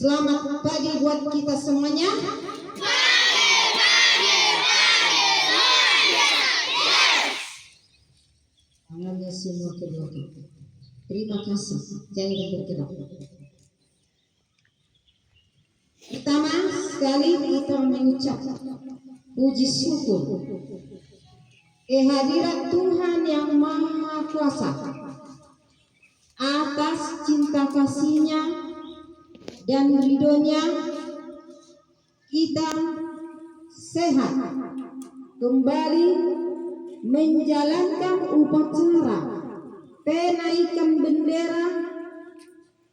Selamat pagi buat kita semuanya. Tangannya semua ke belakang. Terima kasih. Jangan bergerak. Pertama sekali kita mengucap puji syukur kehadirat Tuhan yang Maha Kuasa atas cinta kasih-Nya dan ridho-Nya kita sehat kembali menjalankan upacara penaikan bendera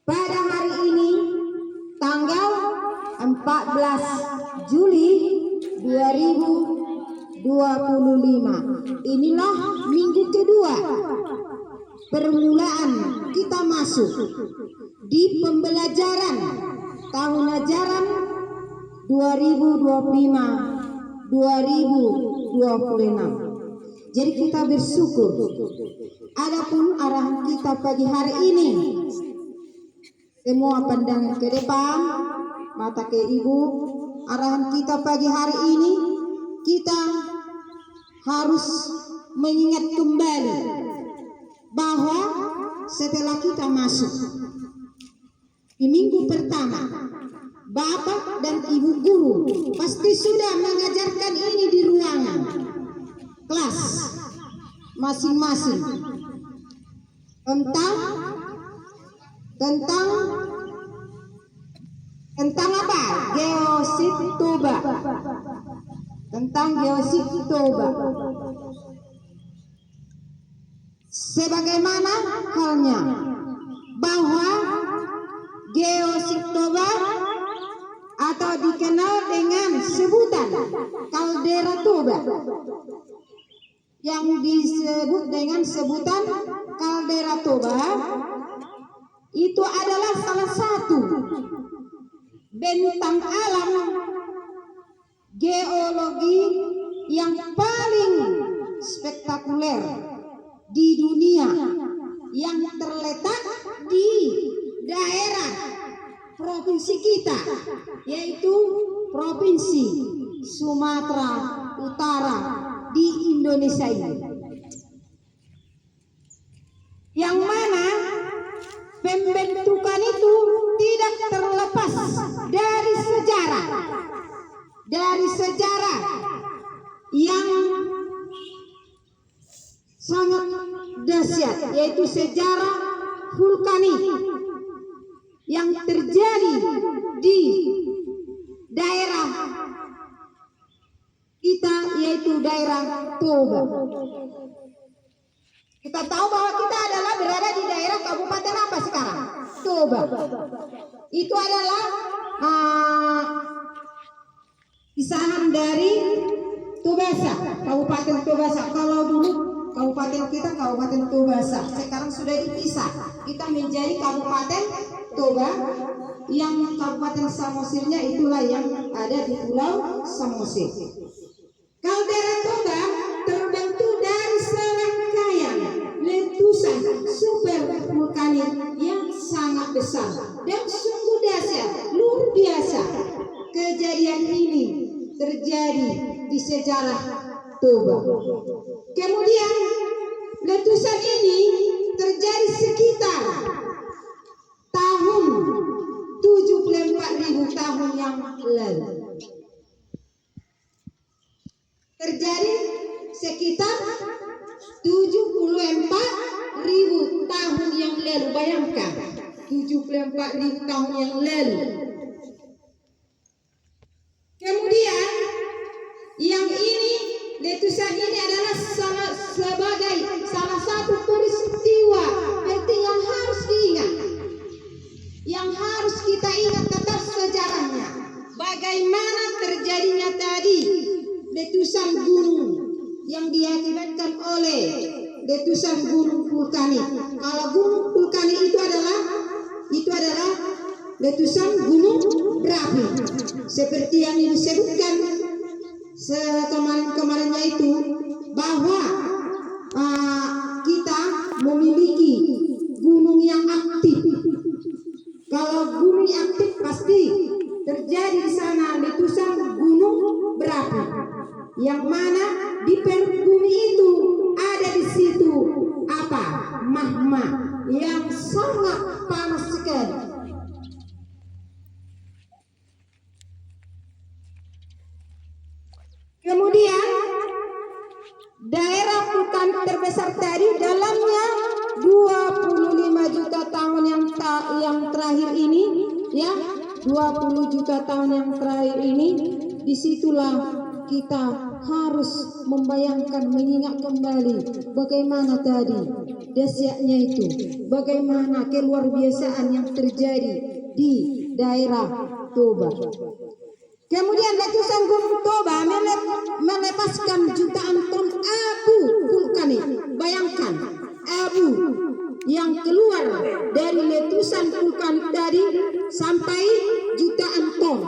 pada hari ini tanggal 14 Juli 2025. Inilah minggu kedua permulaan kita masuk di pembelajaran tahun ajaran 2025-2026. Jadi kita bersyukur. Adapun arahan kita pagi hari ini, semua pandangan ke depan, mata ke ibu. Arahan kita pagi hari ini, kita harus mengingat kembali bahwa setelah kita masuk di minggu pertama, Bapak dan Ibu guru pasti sudah mengajarkan ini di ruangan kelas masing-masing tentang apa? Geositoba. Tentang geositoba. Sebagaimana halnya bahwa geositoba atau dikenal dengan sebutan kaldera toba, yang disebut dengan sebutan kaldera toba itu adalah salah satu bentang alam geologi yang paling spektakuler di dunia, yang terletak di daerah provinsi kita, yaitu Provinsi Sumatera Utara di Indonesia ini, yang mana pembentukan itu tidak terlepas dari sejarah yang sangat dahsyat, yaitu sejarah vulkanik yang terjadi di daerah kita, yaitu daerah Toba. Kita tahu bahwa kita adalah berada di daerah kabupaten apa sekarang? Toba. Itu adalah kisaran dari Tobasa, Kabupaten Tobasa. Kalau dulu kabupaten kita Kabupaten Tobasa, sekarang sudah dipisah. Kita menjadi Kabupaten Toba, yang Kabupaten Samosirnya itulah yang ada di Pulau Samosir. Kaldera Toba terbentuk dari serangkaian letusan super vulkanik yang sangat besar dan sungguh dahsyat, luar biasa. Kejadian ini terjadi di sejarah Toba. Kemudian letusan ini terjadi sekitar tahun 74.000 tahun yang lalu. Terjadi sekitar 74.000 tahun yang lalu. Bayangkan 74.000 tahun yang lalu. Kemudian yang ini, letusan ini adalah sebagai salah satu peristiwa penting yang harus diingat, yang harus kita ingat tetap sejarahnya. Bagaimana terjadinya tadi letusan gunung yang diakibatkan oleh letusan gunung vulkanik. Kalau gunung vulkanik itu adalah letusan gunung berapi, seperti yang disebutkan kemarin-kemarinnya itu, bahwa kita memiliki gunung yang aktif. Kalau gunung aktif pasti yang mana di perut bumi itu ada di situ apa? Magma yang sangat panas sekali. Kemudian daerah vulkanik terbesar tadi dalamnya 25 juta tahun yang terakhir ini, ya, 20 juta tahun yang terakhir ini, disitulah kita harus membayangkan, mengingat kembali bagaimana tadi dahsyatnya itu, bagaimana keluarbiasaan yang terjadi di daerah Toba. Kemudian letusan Gunung Toba melepaskan jutaan ton abu vulkanik. Bayangkan, abu yang keluar dari letusan vulkanik tadi sampai jutaan ton.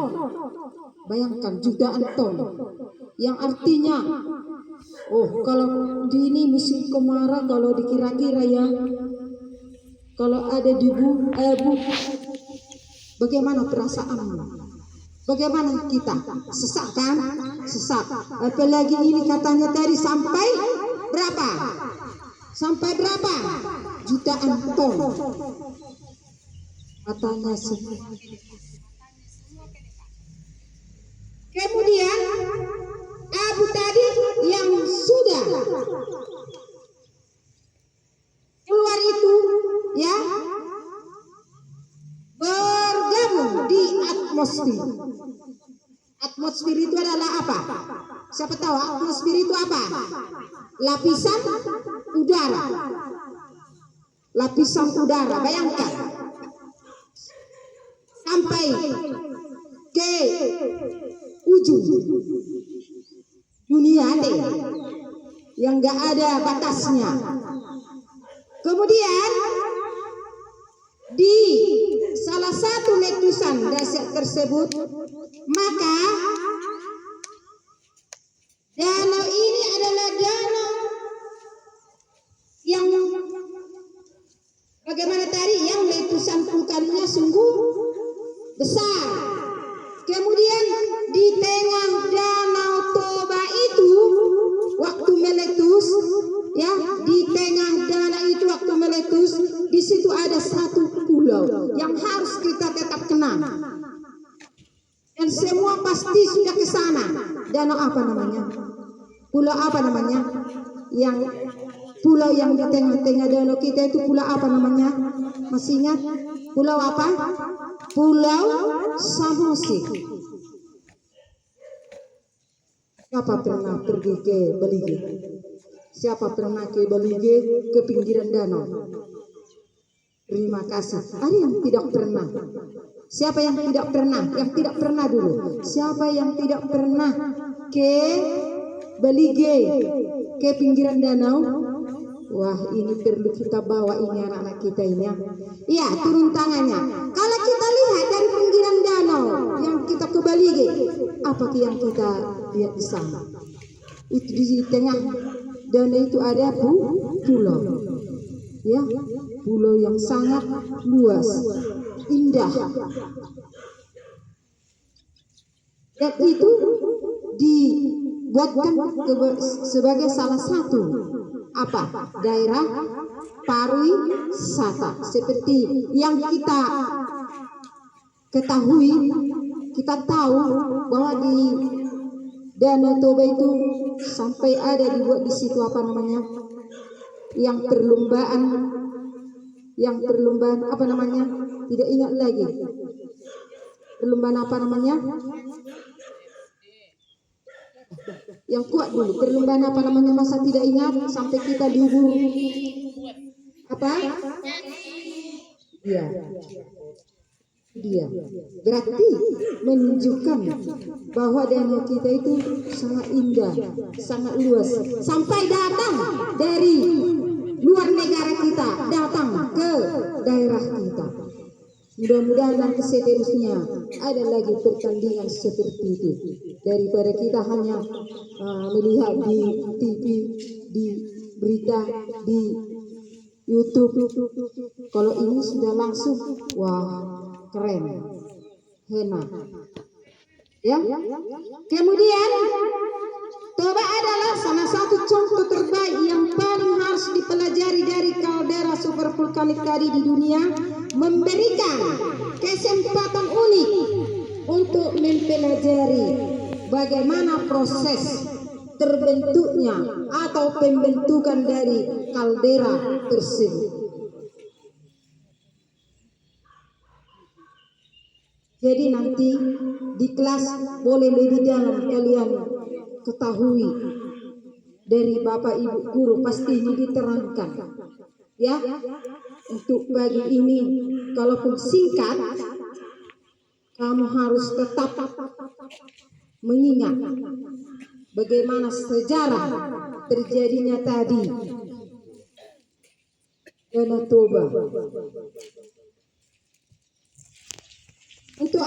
Bayangkan jutaan ton. Yang artinya, kalau di ini musim kemarau, kalau dikira-kira ya, kalau ada debu, abu, bagaimana perasaanmu? Bagaimana kita? Sesak kan? Sesak. Apalagi ini katanya tadi sampai berapa? Sampai berapa? Jutaan ton. Katanya kemudian abu tadi yang sudah keluar itu, ya, bergabung di atmosfer. Atmosfer itu adalah apa? Siapa tahu atmosfer itu apa? Lapisan udara. Lapisan udara. Bayangkan sampai ke ujung dunia deh, yang gak ada batasnya. Kemudian di salah satu letusan dahsyat tersebut, maka danau ini adalah danau yang bagaimana tadi, yang letusan vulkannya sungguh besar. Kemudian di tengah danau Toba itu waktu meletus, ya, di tengah danau itu waktu meletus, di situ ada satu pulau yang harus kita tetap kenal. Dan semua pasti sudah ke sana. Danau apa namanya? Pulau apa namanya? Yang pulau yang di tengah-tengah danau kita itu pulau apa namanya? Masih ingat? Pulau apa? Pulau Samosir. Siapa pernah pergi ke Belige? Siapa pernah ke Belige, ke pinggiran danau? Terima kasih. Ada yang tidak pernah? Siapa yang tidak pernah? Yang tidak pernah dulu. Siapa yang tidak pernah ke Belige, ke pinggiran danau? Wah, ini perlu kita bawa ini anak-anak kita ini. Iya, turun tangannya. Kalau kita lihat dari pinggiran danau yang kita ke Belige, apa yang kita lihat di sana? Itu di tengah danau itu ada pulau. Ya, pulau yang sangat luas, indah. Dan itu dibuatkan sebagai salah satu daerah pariwisata, seperti yang kita ketahui, kita tahu bahwa di Danau Toba itu sampai ada dibuat di situ apa namanya, yang perlombaan apa namanya, tidak ingat lagi, perlombaan apa namanya, yang kuat dulu, perlombaan apa namanya, masa tidak ingat, sampai kita dihubung apa, dia berarti menunjukkan bahwa danau kita itu sangat indah, sangat luas, sampai datang dari luar negara kita datang ke daerah kita. Mudah-mudahan nanti seterusnya ada lagi pertandingan seperti itu, daripada kita hanya melihat di TV, di berita, di YouTube. Kalau ini sudah langsung, wah, keren, enak. Ya. Kemudian Toba adalah salah satu contoh terbaik yang paling harus dipelajari dari kaldera supervulkanik tadi di dunia, memberikan kesempatan unik untuk mempelajari bagaimana proses terbentuknya atau pembentukan dari kaldera tersebut. Jadi nanti di kelas boleh lebih dalam kalian ketahui dari Bapak Ibu guru, pastinya diterangkan ya. Untuk pagi ini kalaupun singkat, kamu harus tetap mengingat bagaimana sejarah terjadinya tadi Danau Toba. Untuk